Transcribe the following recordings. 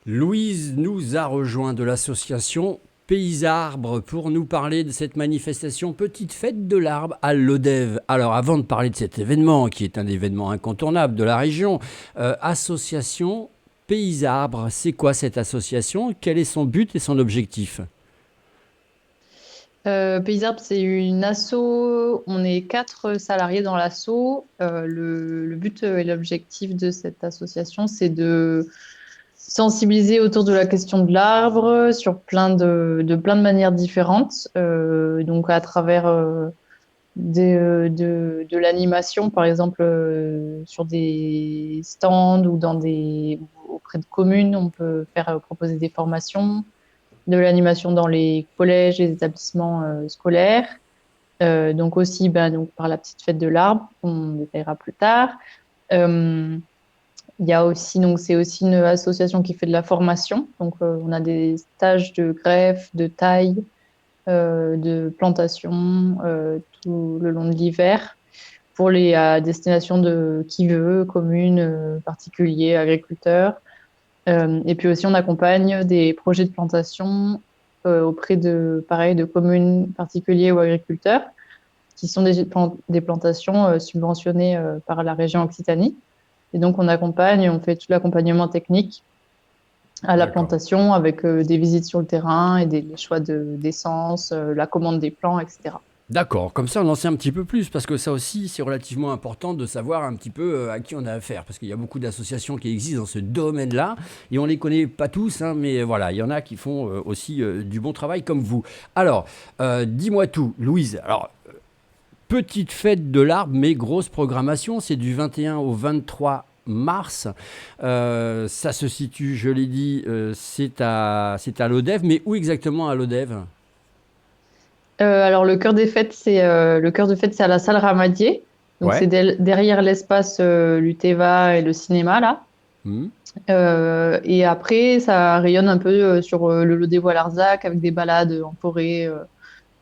Louise nous a rejoint de l'association Pays Arbres pour nous parler de cette manifestation Petite Fête de l'Arbre à Lodève. Alors avant de parler de cet événement, qui est un événement incontournable de la région, association Pays Arbres, c'est quoi cette association? Quel est son but et son objectif? Paysarb, c'est une asso. On est 4 salariés dans l'asso. Le but et l'objectif de cette association, c'est de sensibiliser autour de la question de l'arbre sur plein de manières différentes. Donc à travers de l'animation, par exemple, sur des stands ou auprès de communes, on peut faire proposer des formations, de l'animation dans les collèges et les établissements scolaires. Donc aussi donc par la petite fête de l'arbre, on détaillera plus tard. Euh, il y a aussi, donc c'est aussi une association qui fait de la formation. Donc on a des stages de greffe, de taille, de plantation tout le long de l'hiver pour les à destination de qui veut, communes, particuliers, agriculteurs. Et puis aussi, on accompagne des projets de plantation auprès pareil, de communes, particuliers ou agriculteurs, qui sont des plantations subventionnées par la région Occitanie. Et donc, on fait tout l'accompagnement technique à la D'accord. plantation avec des visites sur le terrain et les choix d'essence, la commande des plants, etc. D'accord, comme ça on en sait un petit peu plus, parce que ça aussi c'est relativement important de savoir un petit peu à qui on a affaire, parce qu'il y a beaucoup d'associations qui existent dans ce domaine-là, et on ne les connaît pas tous, hein, mais voilà, il y en a qui font aussi du bon travail comme vous. Alors, dis-moi tout, Louise, alors, petite fête de l'arbre, mais grosse programmation, c'est du 21 au 23 mars. Ça se situe, je l'ai dit, c'est à Lodève, mais où exactement à Lodève? Alors, le cœur de fête, c'est à la salle Ramadier. Donc, c'est Ouais. derrière l'espace Luteva et le cinéma, là. Hmm. Et après, ça rayonne un peu sur le lot des Voies-Larzac avec des balades en forêt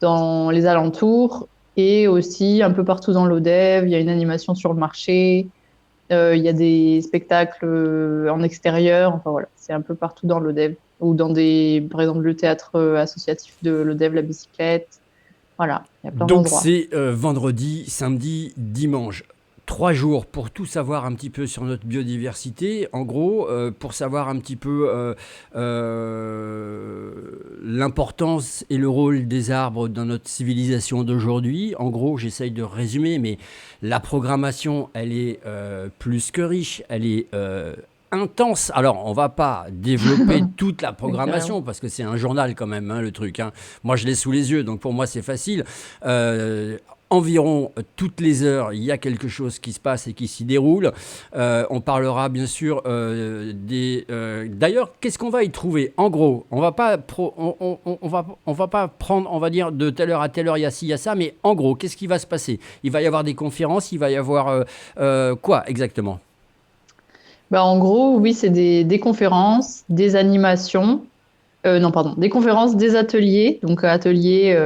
dans les alentours et aussi un peu partout dans l'Odève. Il y a une animation sur le marché, il y a des spectacles en extérieur. Enfin voilà, c'est un peu partout dans l'Odève ou par exemple, le théâtre associatif de l'Odève, la bicyclette. Voilà, il y a plein Donc d'endroits. c'est vendredi, samedi, dimanche. 3 jours pour tout savoir un petit peu sur notre biodiversité. En gros, pour savoir un petit peu l'importance et le rôle des arbres dans notre civilisation d'aujourd'hui. En gros, j'essaye de résumer, mais la programmation, elle est plus que riche. Elle est intense. Alors, on va pas développer toute la Oui, programmation carrément. parce que c'est un journal quand même, hein, le truc, hein. Moi, je l'ai sous les yeux, donc pour moi, c'est facile. Euh, Environ toutes les heures, il y a quelque chose qui se passe et qui s'y déroule. On parlera bien sûr des. D'ailleurs, qu'est-ce qu'on va y trouver? En gros, on va pas on va pas prendre, on va dire de telle heure à telle heure, il y a ci, il y a ça, mais en gros, qu'est-ce qui va se passer? Il va y avoir des conférences, il va y avoir quoi exactement? En gros, oui, c'est des conférences, des animations. Non, pardon, des conférences, des ateliers, donc ateliers,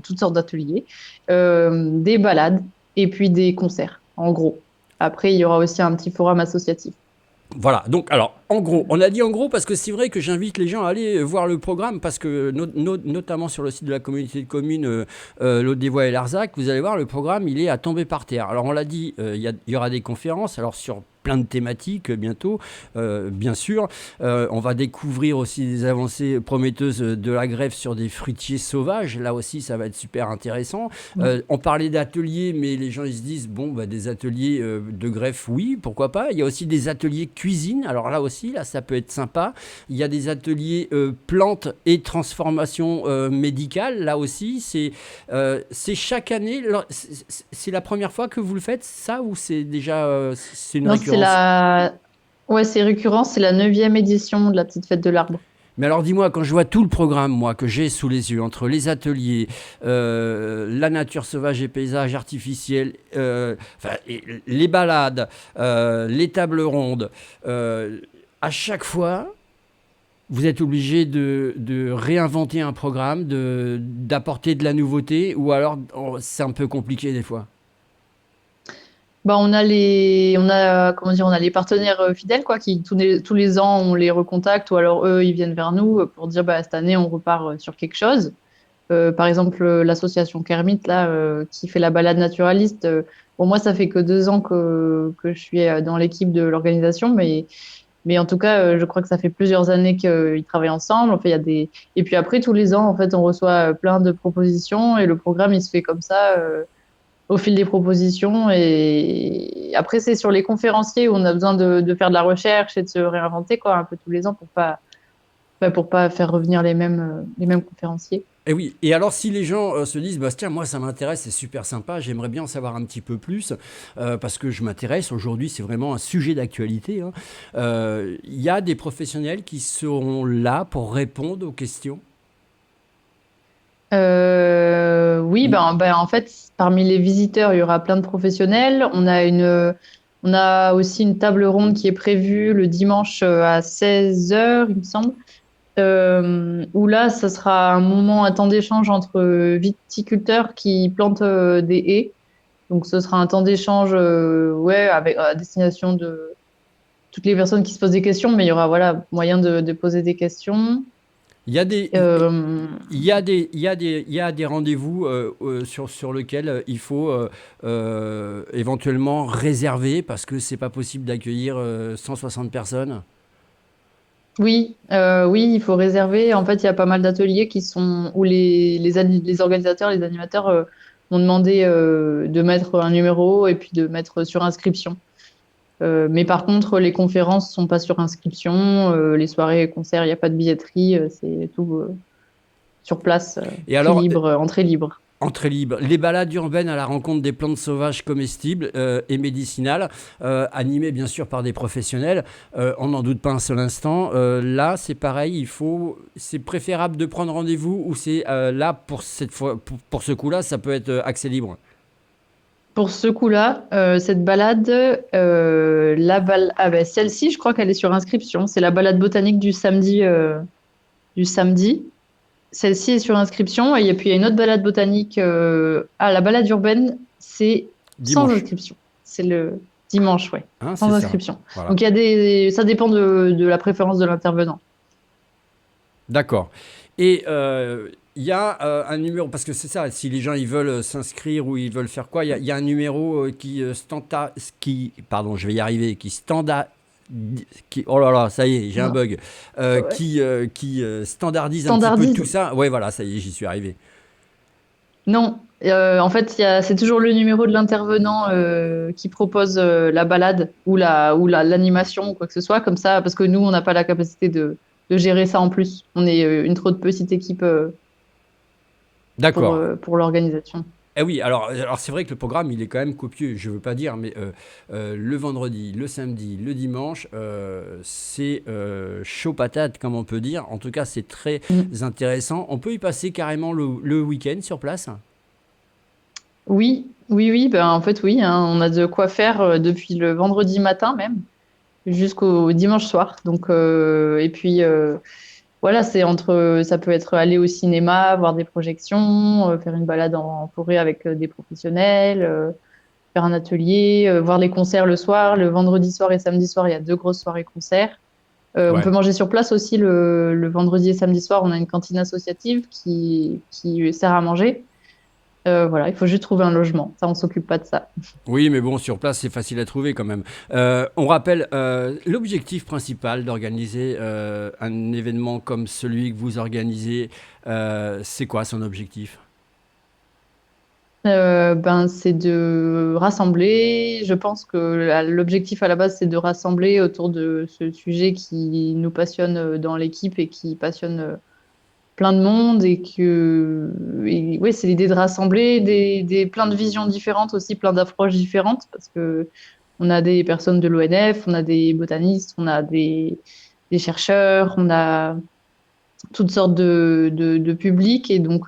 toutes sortes d'ateliers, des balades et puis des concerts, en gros. Après, il y aura aussi un petit forum associatif. Voilà, donc alors en gros, on a dit en gros parce que c'est vrai que j'invite les gens à aller voir le programme parce que notamment sur le site de la communauté de communes l'Aude des Voies et Larzac, vous allez voir le programme, il est à tomber par terre. Alors on l'a dit, il y aura des conférences, alors sur plein de thématiques bientôt, bien sûr. On va découvrir aussi des avancées prometteuses de la greffe sur des fruitiers sauvages. Là aussi, ça va être super intéressant. Mm. On parlait d'ateliers, mais les gens ils se disent bon, bah, des ateliers de greffe, oui, pourquoi pas. Il y a aussi des ateliers cuisine. Alors là aussi, là, ça peut être sympa. Il y a des ateliers plantes et transformation médicale. Là aussi, c'est chaque année. C'est la première fois que vous le faites, ça, ou c'est déjà c'est une Non, récurrence? Ouais, c'est récurrent, c'est la 9e édition de la petite fête de l'arbre. Mais alors dis-moi, quand je vois tout le programme, moi, que j'ai sous les yeux, entre les ateliers, la nature sauvage et paysages artificiels, les balades, les tables rondes, à chaque fois, vous êtes obligé de réinventer un programme, d'apporter de la nouveauté, ou alors c'est un peu compliqué des fois. comment dire, on a les partenaires fidèles, quoi, qui tous les ans, on les recontacte, ou alors eux, ils viennent vers nous pour dire, bah, cette année, on repart sur quelque chose. Par exemple, l'association Kermit, là, qui fait la balade naturaliste. Bon, moi, ça fait que 2 ans que je suis dans l'équipe de l'organisation, mais en tout cas, je crois que ça fait plusieurs années qu'ils travaillent ensemble. Enfin, et puis après, tous les ans, en fait, on reçoit plein de propositions et le programme, il se fait comme ça, au fil des propositions. Et après, c'est sur les conférenciers où on a besoin de faire de la recherche et de se réinventer, quoi, un peu tous les ans pour pas faire revenir les mêmes conférenciers. Et oui, et alors si les gens se disent, bah, tiens, moi ça m'intéresse, c'est super sympa, j'aimerais bien en savoir un petit peu plus, parce que je m'intéresse, aujourd'hui c'est vraiment un sujet d'actualité, hein. Il y a des professionnels qui seront là pour répondre aux questions. Oui, Mm. en fait, parmi les visiteurs, il y aura plein de professionnels. On a aussi une table ronde qui est prévue le dimanche à 16 heures, il me semble. Où là, ça sera un temps d'échange entre viticulteurs qui plantent des haies. Donc, ce sera un temps d'échange, ouais, à destination de toutes les personnes qui se posent des questions, mais il y aura, voilà, moyen de poser des questions. Il y a des, Euh, il y a des rendez-vous sur lesquels il faut éventuellement réserver parce que c'est pas possible d'accueillir 160 personnes. oui, il faut réserver. En fait, il y a pas mal d'ateliers où les organisateurs, les animateurs ont demandé de mettre un numéro et puis de mettre sur inscription. Mais par contre, les conférences sont pas sur inscription. Les soirées et concerts, il n'y a pas de billetterie. C'est tout sur place, Et prix alors, libre, entrée libre. entrée libre, les balades urbaines à la rencontre des plantes sauvages comestibles et médicinales, animées bien sûr par des professionnels, on n'en doute pas un seul instant. Là, c'est pareil, c'est préférable de prendre rendez-vous ou c'est là pour cette fois, pour ce coup-là, ça peut être accès libre. Pour ce coup-là, cette balade, celle-ci, je crois qu'elle est sur inscription. C'est la balade botanique du samedi. Celle-ci est sur inscription. Et puis, il y a une autre balade botanique. La balade urbaine, c'est sans Dimanche, inscription. C'est le dimanche, ouais, hein, c'est sans ça. inscription. Voilà. Donc, ça dépend de la préférence de l'intervenant. D'accord. Et il y a un numéro, parce que c'est ça, si les gens ils veulent s'inscrire ou ils veulent faire quoi, il y a un numéro pardon, je vais y arriver, oh là là, ça y est, j'ai un Non. bug, Ouais. qui standardise un petit peu Standardise. tout ça. Ouais, voilà, ça y est, j'y suis arrivé. Non. En fait, c'est toujours le numéro de l'intervenant qui propose la balade l'animation ou quoi que ce soit, comme ça, parce que nous, on n'a pas la capacité de gérer ça en plus. On est une trop de petite équipe D'accord. pour l'organisation. Eh oui, alors c'est vrai que le programme, il est quand même copieux, je veux pas dire, mais le vendredi, le samedi, le dimanche, c'est chaud patate, comme on peut dire. En tout cas, c'est très Mm. intéressant. On peut y passer carrément le week-end sur place. Oui, oui, oui, en fait, oui, hein, on a de quoi faire depuis le vendredi matin même jusqu'au dimanche soir. Donc, et puis, voilà, ça peut être aller au cinéma, voir des projections, faire une balade en forêt avec des professionnels, faire un atelier, voir les concerts le soir. Le vendredi soir et samedi soir, il y a 2 grosses soirées concerts. On Ouais. peut manger sur place aussi le vendredi et samedi soir. On a une cantine associative qui sert à manger. Voilà, il faut juste trouver un logement. Ça, on s'occupe pas de ça. Oui, mais bon, sur place, c'est facile à trouver quand même. On rappelle l'objectif principal d'organiser un événement comme celui que vous organisez. C'est quoi son objectif? C'est de rassembler. Je pense que l'objectif à la base, c'est de rassembler autour de ce sujet qui nous passionne dans l'équipe et qui passionne plein de monde et ouais, c'est l'idée de rassembler plein de visions différentes aussi, plein d'approches différentes parce que on a des personnes de l'ONF, on a des botanistes, on a des chercheurs, on a toutes sortes de publics. Et donc,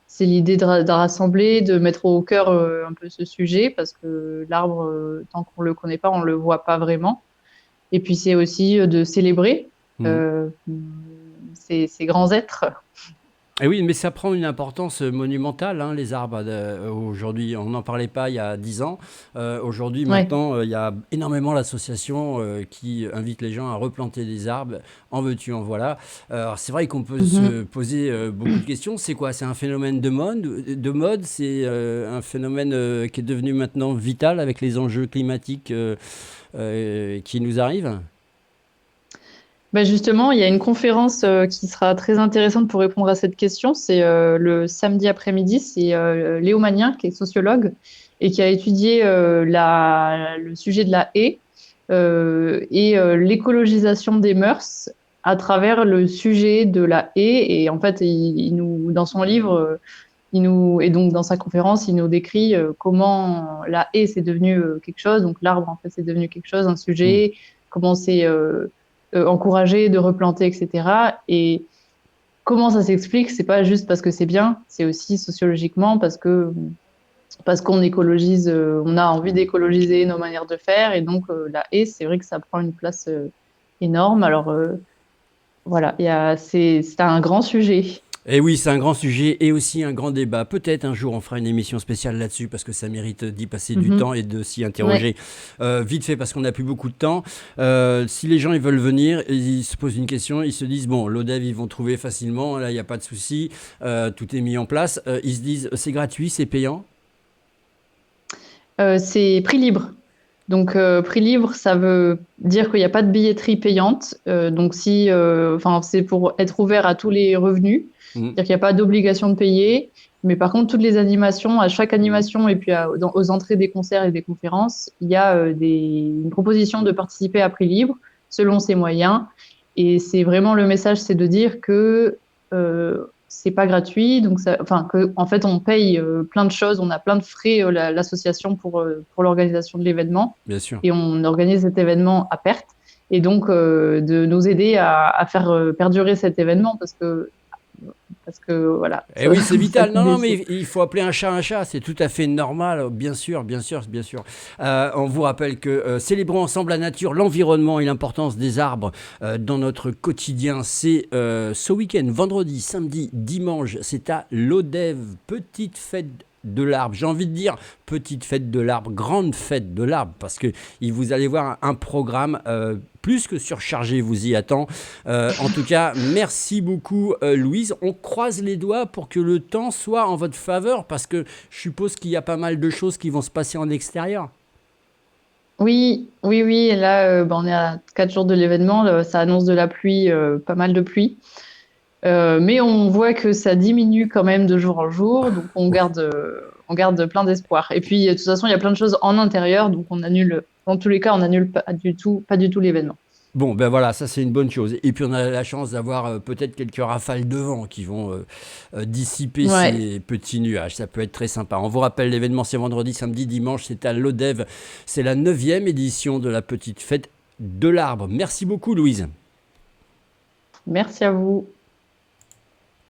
c'est l'idée de rassembler, de mettre au cœur un peu ce sujet, parce que l'arbre, tant qu'on le connaît pas, on le voit pas vraiment. Et puis, c'est aussi de célébrer Mhm. euh, ces grands êtres. Et oui, mais ça prend une importance monumentale, hein, les arbres, aujourd'hui. On n'en parlait pas il y a 10 ans. Aujourd'hui, Ouais. maintenant, il y a énormément d'associations qui invitent les gens à replanter des arbres. En veux-tu, en voilà. Alors, c'est vrai qu'on peut se Mhm. poser beaucoup de questions. C'est quoi? C'est un phénomène de mode. C'est un phénomène qui est devenu maintenant vital avec les enjeux climatiques qui nous arrivent? Bah justement, il y a une conférence qui sera très intéressante pour répondre à cette question. C'est le samedi après-midi. C'est Léo Magnien, qui est sociologue et qui a étudié le sujet de la haie et l'écologisation des mœurs à travers le sujet de la haie. Et en fait, dans son livre, et donc dans sa conférence, il nous décrit comment la haie c'est devenu quelque chose. Donc l'arbre, en fait, c'est devenu quelque chose, un Hmm. sujet. Comment c'est encouragé de replanter, etc. Et comment ça s'explique? C'est pas juste parce que c'est bien, c'est aussi sociologiquement parce qu'on écologise, on a envie d'écologiser nos manières de faire, et donc la haie, c'est vrai que ça prend une place énorme. Alors voilà, c'est un grand sujet. Et oui, c'est un grand sujet et aussi un grand débat. Peut-être un jour on fera une émission spéciale là-dessus parce que ça mérite d'y passer du Mhm. temps et de s'y Ouais. interroger. Vite fait parce qu'on n'a plus beaucoup de temps. Si les gens ils veulent venir, ils se posent une question, ils se disent bon, l'ODEV ils vont trouver facilement, là il n'y a pas de souci, tout est mis en place. Ils se disent c'est gratuit, c'est payant. C'est prix libre. Donc, prix libre, ça veut dire qu'il n'y a pas de billetterie payante. Donc, enfin, c'est pour être ouvert à tous les revenus. Mm. C'est-à-dire qu'il n'y a pas d'obligation de payer. Mais par contre, toutes les animations, à chaque animation et puis aux entrées des concerts et des conférences, il y a une proposition de participer à prix libre selon ses moyens. Et c'est vraiment le message, c'est de dire que c'est pas gratuit, donc enfin que en fait on paye plein de choses, on a plein de frais l'association pour l'organisation de l'événement, Bien sûr. et on organise cet événement à perte, et donc de nous aider à faire perdurer cet événement parce que voilà Eh ça, oui, c'est ça vital. coûte Non, des non, sous. mais il faut appeler un chat. C'est tout à fait normal. Bien sûr, bien sûr, bien sûr. On vous rappelle que célébrons ensemble la nature, l'environnement et l'importance des arbres dans notre quotidien. C'est ce week-end, vendredi, samedi, dimanche. C'est à l'ODEV, petite fête de l'arbre. J'ai envie de dire petite fête de l'arbre, grande fête de l'arbre, parce que vous allez voir un programme plus que surchargé, vous y attend. En tout cas, merci beaucoup, Louise. On croise les doigts pour que le temps soit en votre faveur, parce que je suppose qu'il y a pas mal de choses qui vont se passer en extérieur. Oui, oui, oui. Et là, on est à 4 jours de l'événement. Ça annonce de la pluie, pas mal de pluie. Mais on voit que ça diminue quand même de jour en jour, donc on garde plein d'espoir. Et puis, de toute façon, il y a plein de choses en intérieur, donc on annule, dans tous les cas, on annule pas du tout l'événement. Bon, ben voilà, ça c'est une bonne chose. Et puis on a la chance d'avoir peut-être quelques rafales de vent qui vont dissiper Ouais, ces petits nuages. Ça peut être très sympa. On vous rappelle, l'événement c'est vendredi, samedi, dimanche. C'est à l'ODEV. C'est la 9e édition de la petite fête de l'arbre. Merci beaucoup, Louise. merci à vous.